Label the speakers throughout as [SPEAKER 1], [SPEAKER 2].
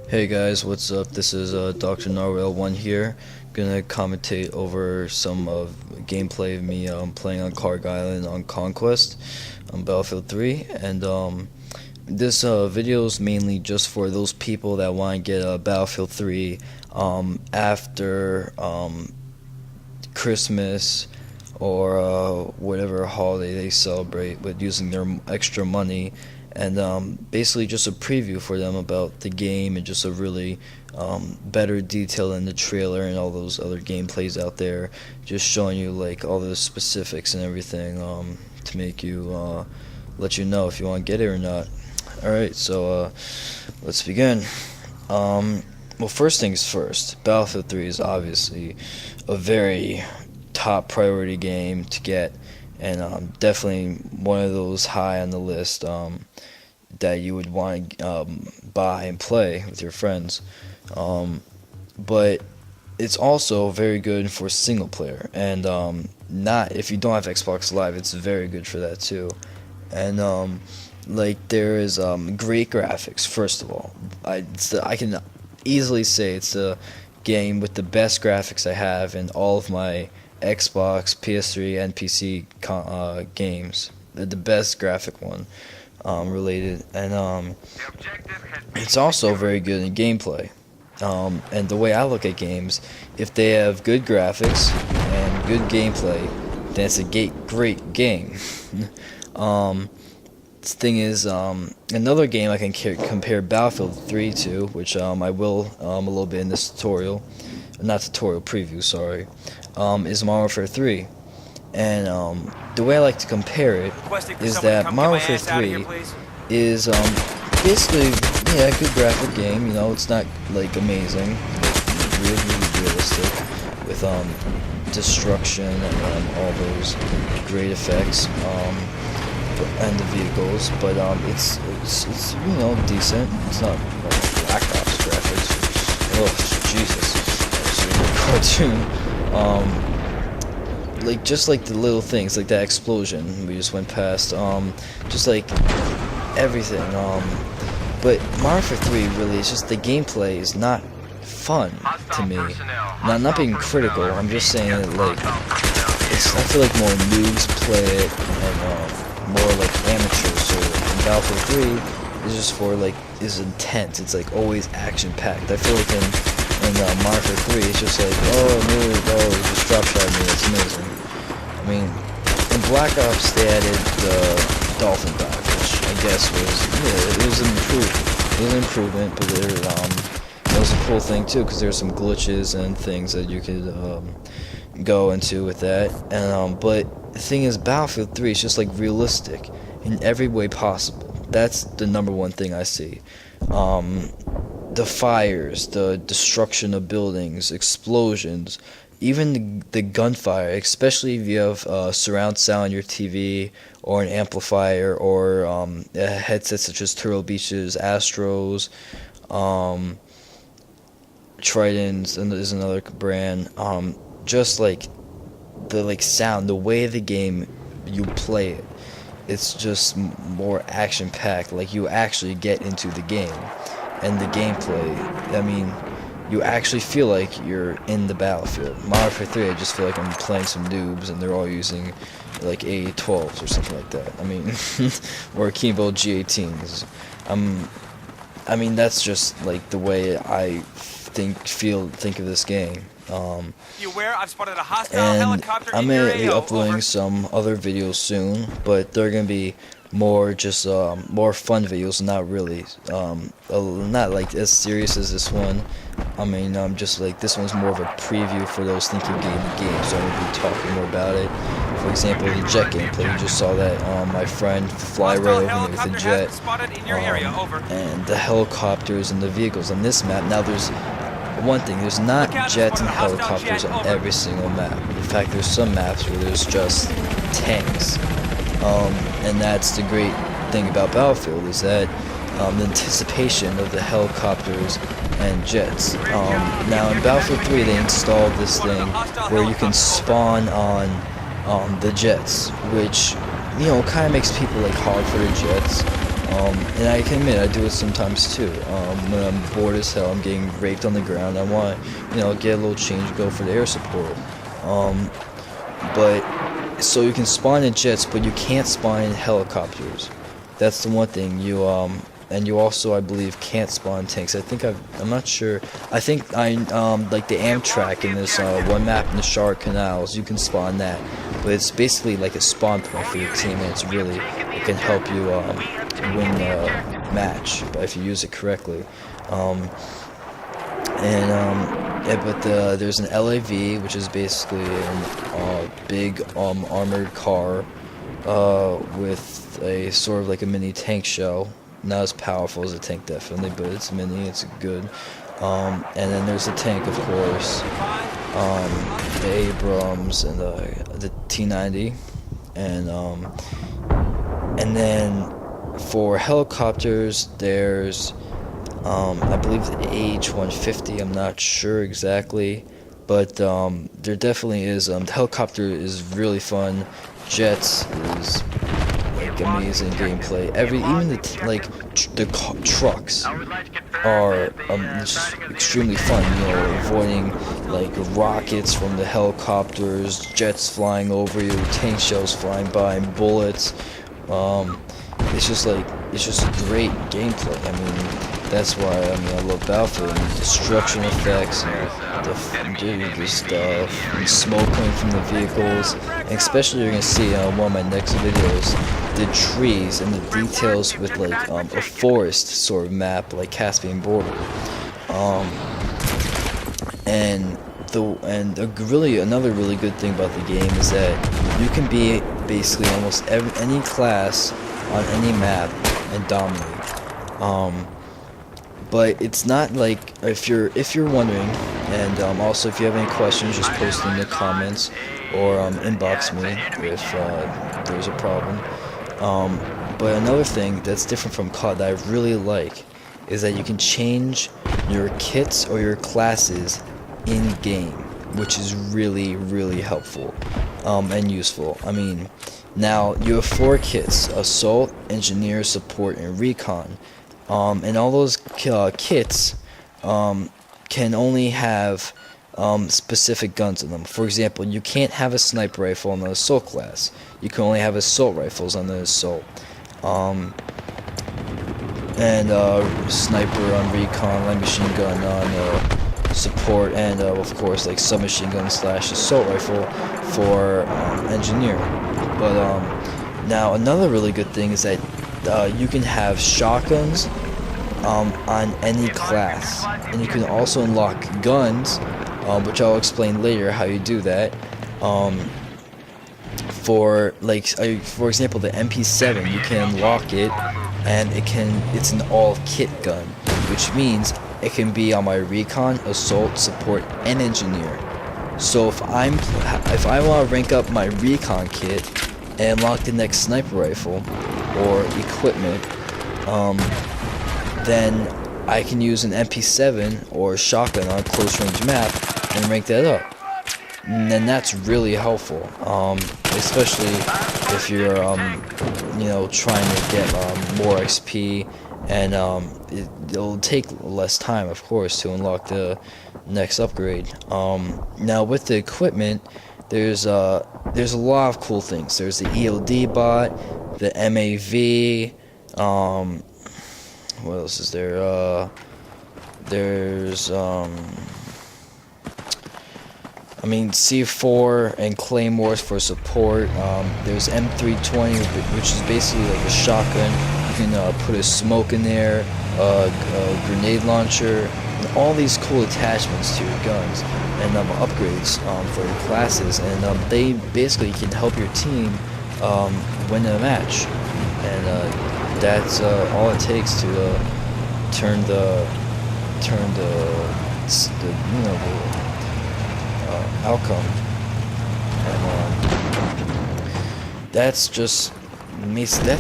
[SPEAKER 1] Hey guys, what's up? This is Dr. Narwhal1 here. Gonna commentate over some of gameplay of me playing on Karg Island on Conquest on Battlefield 3. And this video is mainly just for those people that want to get Battlefield 3 after Christmas or whatever holiday they celebrate with using their extra money, and basically just a preview for them about the game and just a really better detail in the trailer and all those other gameplays out there, just showing you like all the specifics and everything to make you let you know if you want to get it or not. Alright, so let's begin. Well, first things first, Battlefield 3 is obviously a very top priority game to get, and definitely one of those high on the list that you would want to buy and play with your friends. But it's also very good for single player, and not if you don't have Xbox Live, it's very good for that too. And like there is great graphics. First of all, I can easily say it's the game with the best graphics I have in all of my Xbox, PS3, and PC games. The best graphic one related, and it's also very good in gameplay. And the way I look at games, if they have good graphics and good gameplay, then it's a great game. The thing is, another game I can compare Battlefield 3 to, which I will a little bit in this tutorial, not tutorial, preview, sorry, is Modern Warfare 3. And the way I like to compare it is that Modern Warfare 3 is basically, yeah, a good graphic game. You know, it's not like amazing, it's really realistic with destruction and all those great effects. And the vehicles, but it's you know, decent. It's not like Black Ops graphics. Oh Jesus, it's a cartoon. Like just like the little things, like that explosion we just went past. Just like everything. But Modern Warfare 3 really is just the gameplay is not fun to me. Now, not being critical, I'm just saying that like I feel like more noobs play it and more like amateurs. So in Battlefield 3 is just for like is intense. It's like always action packed. I feel like in Modern Warfare 3 it's just like just drop shot me. It's amazing. I mean, in Black Ops they added the Dolphin dive, which I guess it was an improvement, but it was a cool thing too because there's some glitches and things that you could go into with that, and but the thing is, Battlefield 3 is just like realistic in every way possible. That's the number one thing I see. The fires, the destruction of buildings, explosions, even the gunfire, especially if you have surround sound on your TV or an amplifier or a headset such as Turtle Beach's, Astros, Trident's, and there's another brand. Just like the sound, the way the game you play it, it's just more action packed. Like you actually get into the game, and the gameplay, I mean, you actually feel like you're in the battlefield. Modern Warfare 3, I just feel like I'm playing some noobs and they're all using like A12s or something like that. I mean, or Kimbo G18s. I mean, that's just like the way I think of this game.
[SPEAKER 2] I've spotted a hostile
[SPEAKER 1] And
[SPEAKER 2] helicopter
[SPEAKER 1] I'm
[SPEAKER 2] in your
[SPEAKER 1] gonna be
[SPEAKER 2] AO.
[SPEAKER 1] uploading
[SPEAKER 2] Over.
[SPEAKER 1] some other videos soon, but they're gonna be more just more fun videos, not really not like as serious as this one. I mean, just like this one's more of a preview for those thinking games, so I'm gonna be talking more about it. For example, the jet gameplay, you just saw that my friend fly right over me with a jet, and the helicopters and the vehicles on this map. Now there's one thing, there's not jets and helicopters on every single map. In fact, there's some maps where there's just tanks. And that's the great thing about Battlefield, is that the anticipation of the helicopters and jets. Now in Battlefield 3 they installed this thing where you can spawn on the jets, which, you know, kind of makes people like hog for the jets. And I can admit I do it sometimes too. When I'm bored as hell, I'm getting raped on the ground. I want to, get a little change, go for the air support. But so you can spawn in jets, but you can't spawn in helicopters. That's the one thing. And you also, I believe, can't spawn tanks. I'm not sure. I think like the Amtrak in this one map in the Shark Canals, you can spawn that. But it's basically like a spawn point for your team, and it can help you win the match if you use it correctly. There's an LAV, which is basically a big armored car with a sort of like a mini tank shell. Not as powerful as a tank, definitely, but it's mini, it's good. And then there's the tank, of course, the Abrams and the T-90, and then for helicopters, there's I believe the AH-150. I'm not sure exactly, but there definitely is. The helicopter is really fun. Jets is amazing gameplay. Even the trucks are just extremely fun. Avoiding like rockets from the helicopters, jets flying over you, tank shells flying by, and bullets. It's just great gameplay. That's why I love Battlefield. Destruction effects, the stuff, and smoke coming from the vehicles, and especially you're gonna see in one of my next videos the trees and the details with like a forest sort of map like Caspian border. Another really good thing about the game is that you can be basically almost any class on any map and dominate. But it's not like, if you're wondering, and also if you have any questions, just post in the comments or inbox me if there's a problem. But another thing that's different from COD that I really like is that you can change your kits or your classes in game, which is really, really helpful and useful. Now you have 4 kits: Assault, Engineer, Support, and Recon. And all those kits can only have specific guns in them. For example, you can't have a sniper rifle on the Assault class. You can only have assault rifles on the Assault. Sniper on Recon, light machine gun on Support, and of course like submachine gun / assault rifle for Engineer. But now another really good thing is that you can have shotguns on any class, and you can also unlock guns, which I'll explain later how you do that. For example, the MP7, you can unlock it, and it's an all-kit gun, which means it can be on my Recon, Assault, Support, and Engineer. So if I want to rank up my Recon kit and unlock the next sniper rifle or equipment, then I can use an MP7 or shotgun on a close range map and rank that up. And then that's really helpful, especially if you're trying to get more XP, and it'll take less time, of course, to unlock the next upgrade. Now with the equipment, there's a lot of cool things. There's the ELD bot, the MAV, what else is there? There's C4 and Claymores for support. There's M320, which is basically like a shotgun. You can put a smoke in there, a grenade launcher, and all these cool attachments to your guns and upgrades for your classes, and they basically can help your team win a match, and that's all it takes to turn the outcome. And that's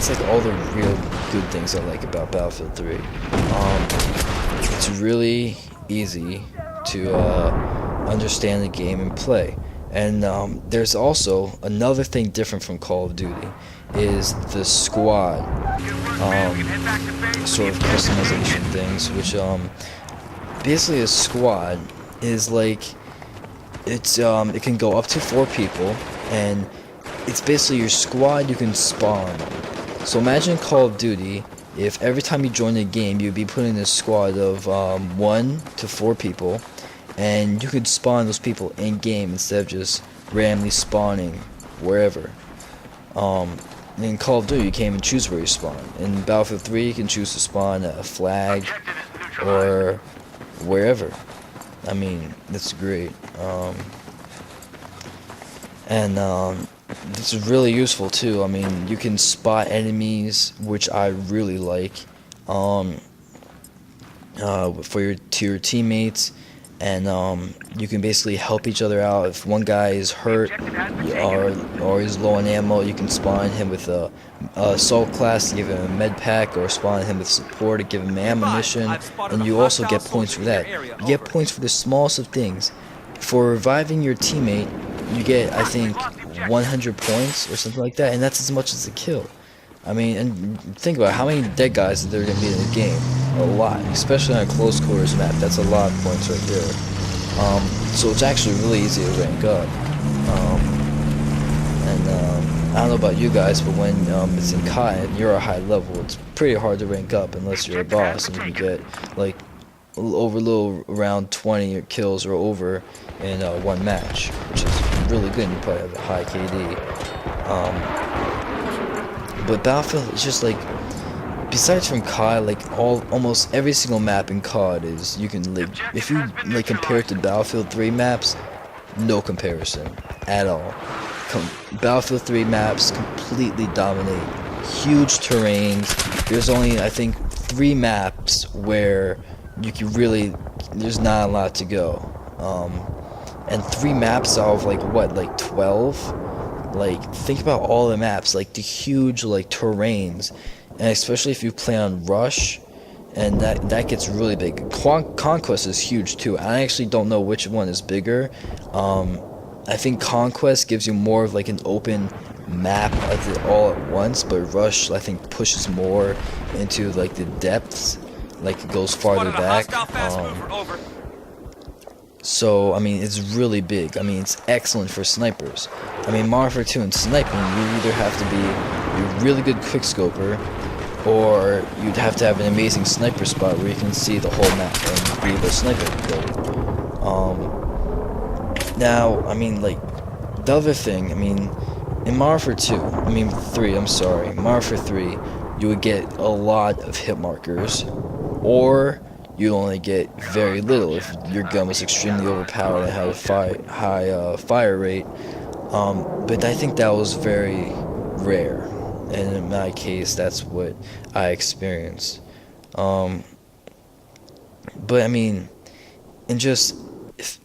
[SPEAKER 1] like all the real good things I like about Battlefield 3. It's really easy to understand the game and play. And there's also another thing different from Call of Duty, is the squad sort of customization things, which basically a squad is like it can go up to 4 people, and it's basically your squad you can spawn. So imagine Call of Duty, if every time you join a game you'd be put in a squad of 1 to 4 people, and you could spawn those people in game instead of just randomly spawning wherever. In Call of Duty you can't even choose where you spawn. In Battlefield 3 you can choose to spawn at a flag or wherever. I mean, it's great. This is really useful too. I mean, you can spot enemies, which I really like, for your teammates, and you can basically help each other out. If one guy is hurt or he's low on ammo, you can spawn him with a assault class to give him a med pack, or spawn him with support to give him ammunition, and you also get points for that. You get points for the smallest of things. For reviving your teammate, you get, I think, 100 points or something like that, and that's as much as a kill. I mean, and think about it, how many dead guys are there going to be in the game? A lot, especially on a close quarters map. That's a lot of points right there. So it's actually really easy to rank up. I don't know about you guys, but when it's in Kai and you're a high level, it's pretty hard to rank up unless you're a boss and you get like around 20 kills or over in one match, which is really good. And you probably have a high KD. But Battlefield is just like, besides from COD, like almost every single map in COD is, you can like, if you like compare it to Battlefield 3 maps, no comparison at all. Battlefield 3 maps completely dominate. Huge terrains. There's only, I think, 3 maps where you can really, there's not a lot to go. And 3 maps out of like what, like 12? Like, think about all the maps, like the huge like terrains, and especially if you play on Rush, and that gets really big. Conquest is huge too. I actually don't know which one is bigger. I think Conquest gives you more of like an open map of it all at once, but Rush, I think, pushes more into like the depths, like it goes farther back. So, I mean, it's really big. I mean, it's excellent for snipers. I mean, Modern Warfare 2 in sniping, you either have to be a really good quickscoper, or you'd have to have an amazing sniper spot where you can see the whole map and be able to snipe everybody. Now, I mean, like, the other thing, I mean, in Modern Warfare 3, Modern Warfare 3, you would get a lot of hit markers, or you only get very little if your gun was extremely overpowered and had a high fire rate. But I think that was very rare, and in my case, that's what I experienced. But I mean, and just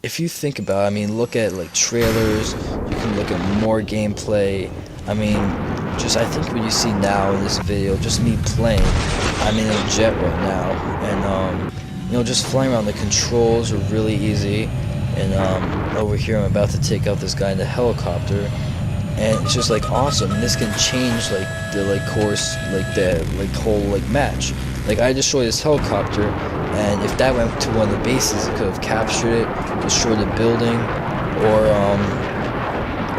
[SPEAKER 1] if you think about it, I mean, look at like trailers, you can look at more gameplay. I mean, just I think what you see now in this video, just me playing, I'm in a jet right now, and you know, just flying around, the controls are really easy, and over here I'm about to take out this guy in the helicopter, and it's just like awesome. And this can change like the course, like the whole like match. Like I destroyed this helicopter, and if that went to one of the bases, it could have captured it, destroyed the building,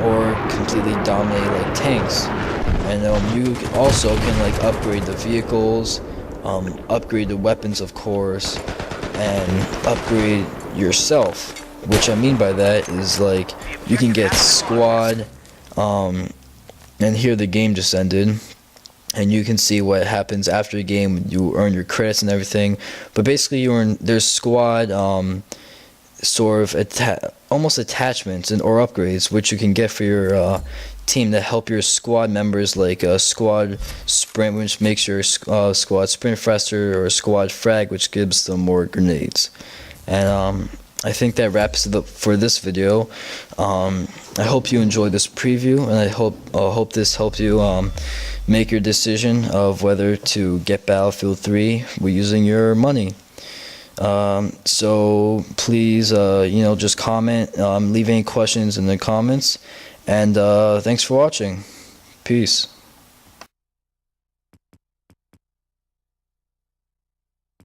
[SPEAKER 1] or completely dominate like tanks. And you also can like upgrade the vehicles, upgrade the weapons, of course, and upgrade yourself. Which I mean by that is like you can get squad, and here the game just ended, and you can see what happens after the game. You earn your credits and everything, but basically you earn, there's squad sort of almost attachments and or upgrades which you can get for your team to help your squad members, like a squad sprint, which makes your squad sprint faster, or a squad frag, which gives them more grenades. And I think that wraps it up for this video. I hope you enjoyed this preview, and I hope this helped you make your decision of whether to get Battlefield 3 with using your money. So please, you know, just comment, leave any questions in the comments, and thanks for watching. Peace.